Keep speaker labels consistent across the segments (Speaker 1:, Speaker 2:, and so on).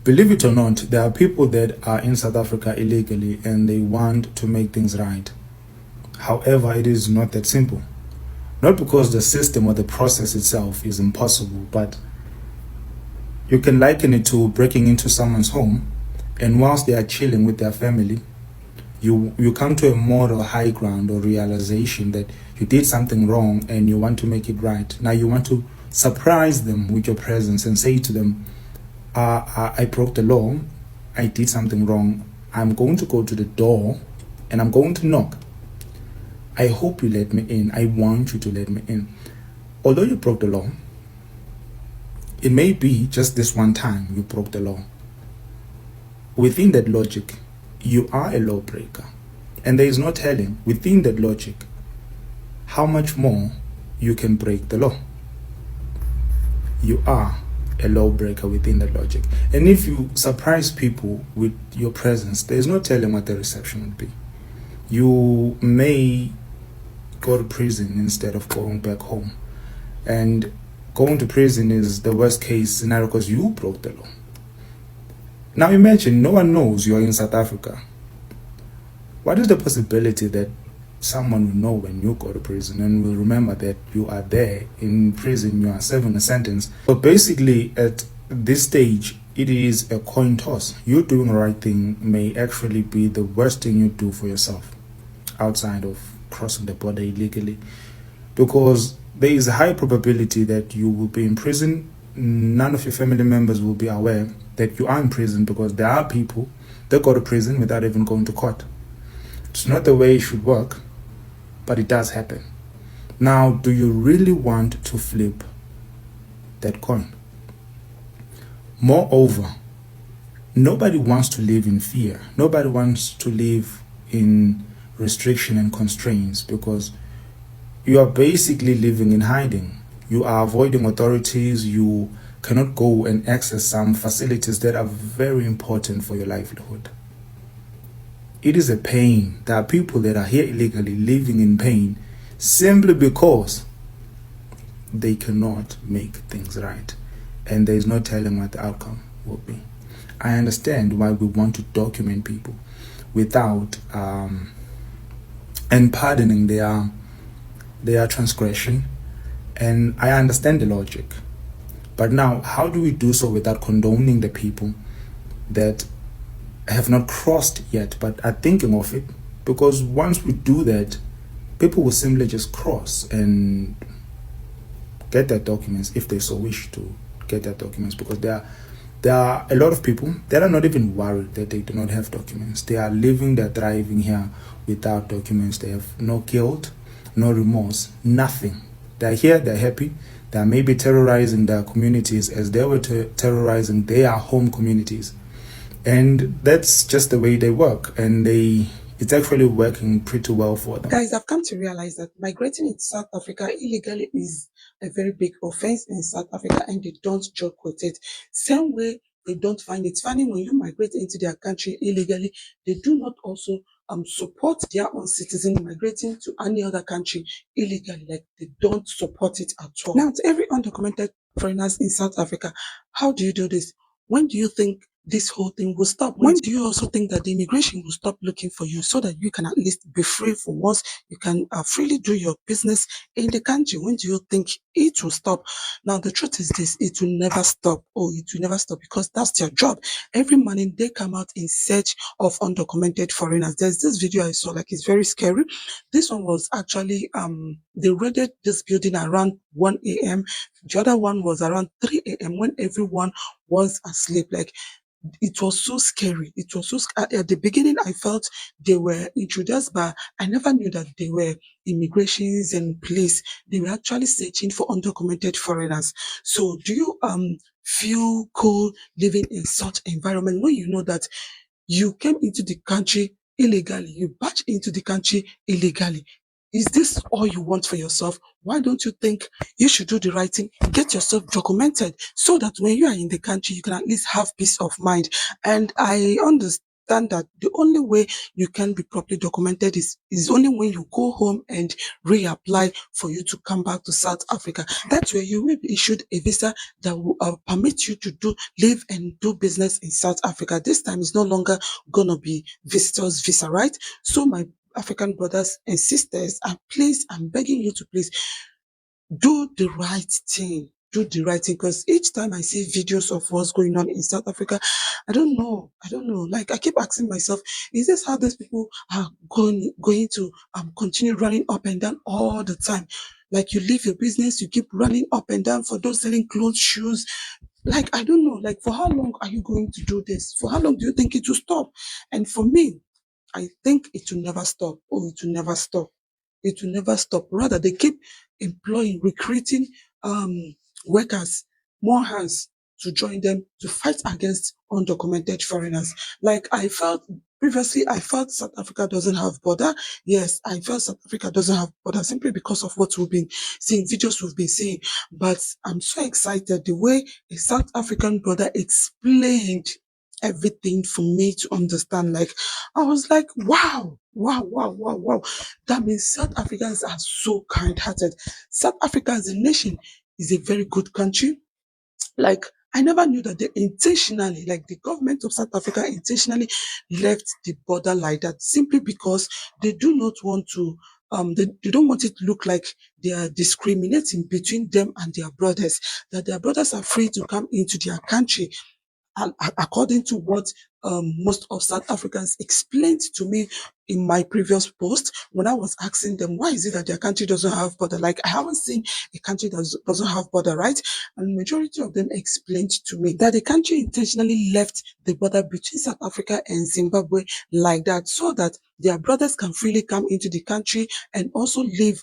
Speaker 1: Believe it or not, there are people that are in South Africa illegally and they want to make things right. However, it is not that simple. Not because the system or the process itself is impossible, but you can liken it to breaking into someone's home, and whilst they are chilling with their family, you come to a moral high ground or realization that you did something wrong and you want to make it right. Now you want to surprise them with your presence and say to them, I broke the law, I did something wrong, I'm going to go to the door and I'm going to knock. I hope you let me in, I want you to let me in. Although you broke the law, it may be just this one time you broke the law. Within that logic, you are a lawbreaker. And there is no telling, within that logic, how much more you can break the law. You are a lawbreaker within that logic. And if you surprise people with your presence, there is no telling what the reception would be. You may go to prison instead of going back home. And going to prison is the worst case scenario because you broke the law. Now imagine no one knows you're in South Africa. What is the possibility that someone will know when you go to prison and will remember that you are there in prison, you are serving a sentence? So basically at this stage, it is a coin toss. You doing the right thing may actually be the worst thing you do for yourself outside of crossing the border illegally, because there is a high probability that you will be in prison. None of your family members will be aware that you are in prison because there are people that go to prison without even going to court. It's not the way it should work, but it does happen. Now, do you really want to flip that coin? Moreover, nobody wants to live in fear. Nobody wants to live in restriction and constraints because you are basically living in hiding. You are avoiding authorities. You cannot go and access some facilities that are very important for your livelihood. It is a pain. There are people that are here illegally living in pain simply because they cannot make things right. And there is no telling what the outcome will be. I understand why we want to document people without and pardoning their transgression. And I understand the logic. But now, how do we do so without condoning the people that have not crossed yet but are thinking of it? Because once we do that, people will simply just cross and get their documents if they so wish to get their documents, because there are a lot of people that are not even worried that they do not have documents. They are living, they're thriving here without documents. They have no guilt, no remorse, nothing. They're here, they're happy. They are maybe terrorizing their communities as they were terrorizing their home communities. And that's just the way they work. And it's actually working pretty well for them.
Speaker 2: Guys, I've come to realize that migrating in South Africa illegally is a very big offense in South Africa, and they don't joke with it. Same way they don't find it funny when you migrate into their country illegally. They do not also support their own citizens migrating to any other country illegally. Like, they don't support it at all. Now, to every undocumented foreigners in South Africa, how do you do this? When do you think this whole thing will stop? When do you also think that the immigration will stop looking for you so that you can at least be free for once? You can freely do your business in the country. When do you think it will stop? Now, the truth is this: it will never stop. Oh, it will never stop, because that's their job. Every morning they come out in search of undocumented foreigners. There's this video I saw, like, it's very scary. This one was actually they raided this building around 1 a.m. The other one was around 3 a.m. when everyone was asleep. Like, it was so scary. It was so at the beginning, I felt they were intruders, but I never knew that they were immigrations and police. They were actually searching for undocumented foreigners. So do you feel cool living in such environment when you know that you came into the country illegally, you barged into the country illegally? Is this all you want for yourself? Why don't you think you should do the right thing? Get yourself documented so that when you are in the country, you can at least have peace of mind. And I understand understand that the only way you can be properly documented is only when you go home and reapply for you to come back to South Africa. That's where you will be issued a visa that will permit you to live and do business in South Africa. This time is no longer gonna be visitors visa, right? So my African brothers and sisters, I'm begging you to please do the right thing. Do the right thing, because each time I see videos of what's going on in South Africa, I don't know. Like, I keep asking myself, is this how these people are going to continue running up and down all the time? Like, you leave your business, you keep running up and down for those selling clothes, shoes. Like, I don't know. Like, for how long are you going to do this? For how long do you think it will stop? And for me, I think it will never stop. Oh, it will never stop. It will never stop. Rather, they keep employing, recruiting workers, more hands to join them to fight against undocumented foreigners. Like, previously, I felt South Africa doesn't have border. Yes, I felt South Africa doesn't have border simply because of what we've been seeing, videos we've been seeing. But I'm so excited the way a South African brother explained everything for me to understand. Like, I was like, wow, wow, wow, wow, wow. That means South Africans are so kind-hearted. South Africa as a nation is a very good country. Like, I never knew that they intentionally, like the government of South Africa intentionally left the border like that simply because they do not want to, they don't want it to look like they are discriminating between them and their brothers, that their brothers are free to come into their country. And according to what most of South Africans explained to me in my previous post, when I was asking them, why is it that their country doesn't have border? Like, I haven't seen a country that doesn't have border, right? And the majority of them explained to me that the country intentionally left the border between South Africa and Zimbabwe like that, so that their brothers can freely come into the country and also live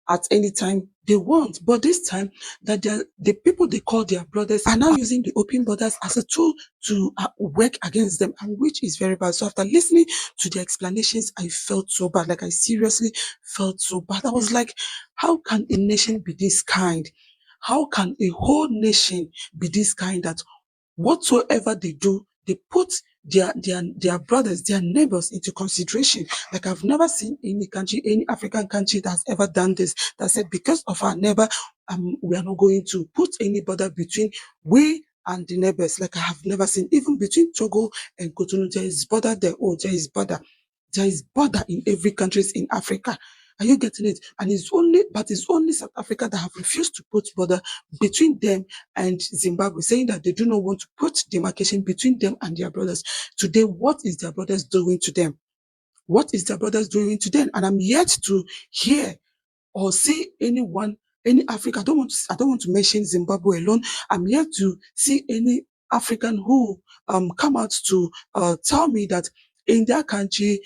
Speaker 2: at any time they want. But this time, that the people they call their brothers are now using the open borders as a tool to work against them, and which is very bad. So after listening to the explanations, I felt so bad. Like, I seriously felt so bad. I was like, how can a nation be this kind? How can a whole nation be this kind, that whatsoever they do, they put their brothers, their neighbors into consideration? Like, I've never seen any country, any African country that's ever done this, that said, because of our neighbor, we are not going to put any border between we and the neighbors. Like, I have never seen, even between Togo and Cotonou, there is border there. Oh, there is border. There is border in every country in Africa. Are you getting it? And it's only South Africa that have refused to put border between them and Zimbabwe, saying that they do not want to put demarcation between them and their brothers. Today, what is their brothers doing to them? What is their brothers doing to them? And I'm yet to hear or see anyone, any Africa. I don't want to mention Zimbabwe alone. I'm yet to see any African who come out to tell me that in their country,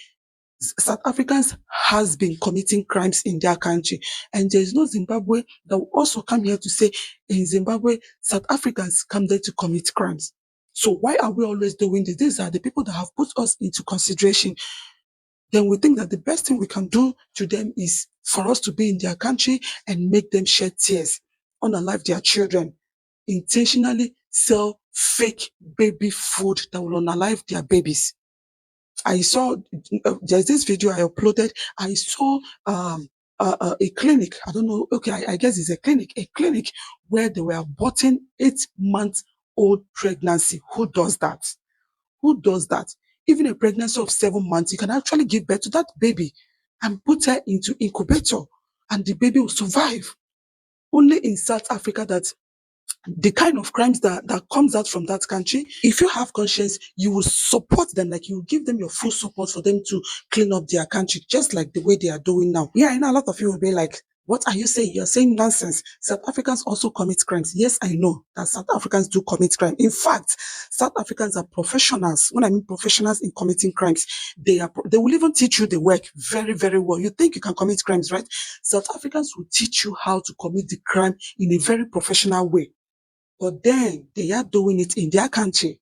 Speaker 2: South Africans has been committing crimes in their country. And there is no Zimbabwe that will also come here to say, in Zimbabwe, South Africans come there to commit crimes. So why are we always doing this? These are the people that have put us into consideration. Then we think that the best thing we can do to them is for us to be in their country and make them shed tears, unalive their children, intentionally sell fake baby food that will unalive their babies. I saw, there's this video I uploaded. I saw a clinic. I don't know. Okay, I guess it's a clinic where they were aborting 8-month-old pregnancy. Who does that? Who does that? Even a pregnancy of 7 months, you can actually give birth to that baby and put her into incubator, and the baby will survive. Only in South Africa that the kind of crimes that comes out from that country, if you have conscience, you will support them. Like, you will give them your full support for them to clean up their country, just like the way they are doing now. Yeah, I know a lot of you will be like, what are you saying? You're saying nonsense. South Africans also commit crimes. Yes, I know that South Africans do commit crime. In fact, South Africans are professionals. When I mean professionals in committing crimes, they will even teach you the work very, very well. You think you can commit crimes, right? South Africans will teach you how to commit the crime in a very professional way. But then they are doing it in their country.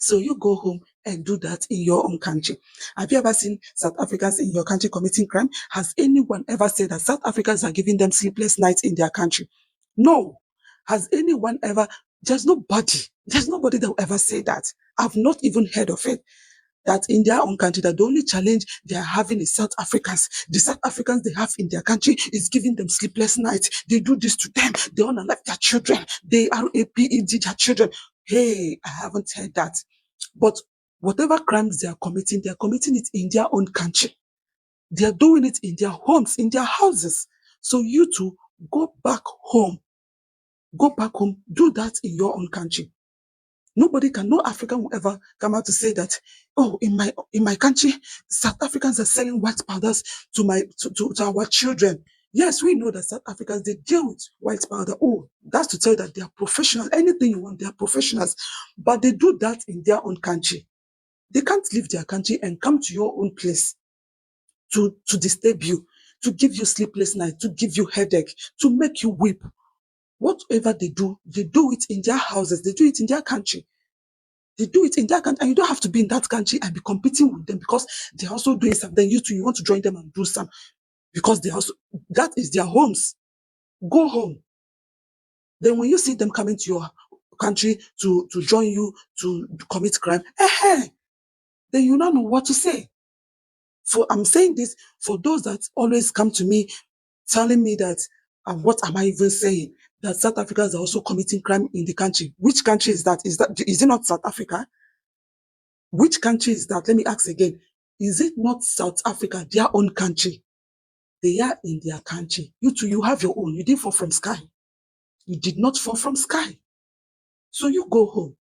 Speaker 2: So you go home and do that in your own country. Have you ever seen South Africans in your country committing crime? Has anyone ever said that South Africans are giving them sleepless nights in their country? No. Has anyone ever? There's nobody that will ever say that. I've not even heard of it. that in their own country, that the only challenge they are having is South Africans. The South Africans they have in their country is giving them sleepless nights. They do this to them. They unalive their children. They raped their children. Hey, I haven't heard that. But whatever crimes they are committing it in their own country. They are doing it in their homes, in their houses. So you too, go back home. Go back home. Do that in your own country. No African will ever come out to say that, oh, in my country, South Africans are selling white powders to our children. Yes, we know that South Africans, they deal with white powder. Oh, that's to tell you that they are professional. Anything you want, they are professionals. But they do that in their own country. They can't leave their country and come to your own place to disturb you, to give you sleepless nights, to give you headache, to make you weep. Whatever they do it in their houses. They do it in their country. They do it in their country, and you don't have to be in that country and be competing with them because they're also doing something. Then you too, you want to join them and do some because that is their homes. Go home. Then when you see them coming to your country to join you to commit crime, then you don't know what to say. I'm saying this for those that always come to me telling me that, what am I even saying? That South Africans are also committing crime in the country. Which country is that? Is it not South Africa? Which country is that? Let me ask again. Is it not South Africa, their own country? They are in their country. You too, you have your own. You didn't fall from sky. You did not fall from sky. So you go home.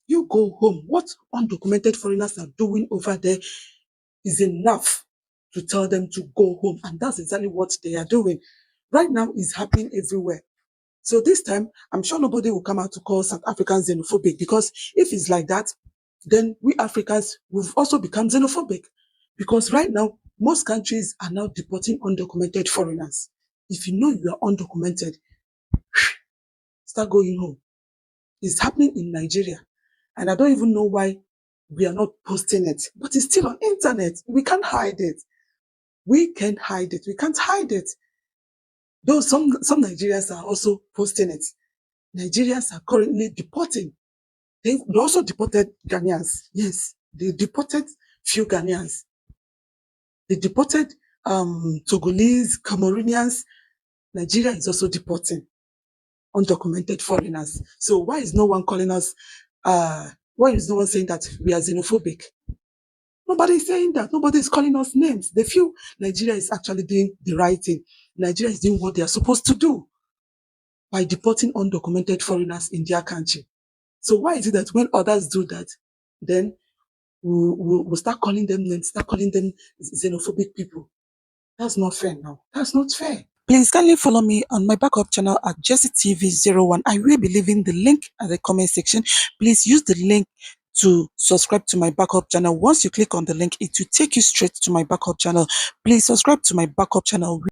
Speaker 2: You go home. What undocumented foreigners are doing over there is enough to tell them to go home. And that's exactly what they are doing. Right now, it's happening everywhere. So this time, I'm sure nobody will come out to call South Africans xenophobic, because if it's like that, then we Africans will also become xenophobic. Because right now, most countries are now deporting undocumented foreigners. If you know you are undocumented, start going home. It's happening in Nigeria. And I don't even know why we are not posting it. But it's still on internet. We can't hide it. We can't hide it. We can't hide it. Though some Nigerians are also posting it. Nigerians are currently deporting. They also deported Ghanaians. Yes, they deported few Ghanaians. They deported Togolese, Cameroonians. Nigeria is also deporting undocumented foreigners. So why is no one calling us, why is no one saying that we are xenophobic? Nobody is saying that. Nobody is calling us names. They feel Nigeria is actually doing the right thing. Nigeria is doing what they are supposed to do by deporting undocumented foreigners in their country. So why is it that when others do that, then we'll start calling them names, start calling them xenophobic people? That's not fair now. That's not fair. Please kindly follow me on my backup channel at justchizy01. I will be leaving the link at the comment section. Please use the link to subscribe to my backup channel. Once you click on the link, it will take you straight to my backup channel. Please subscribe to my backup channel.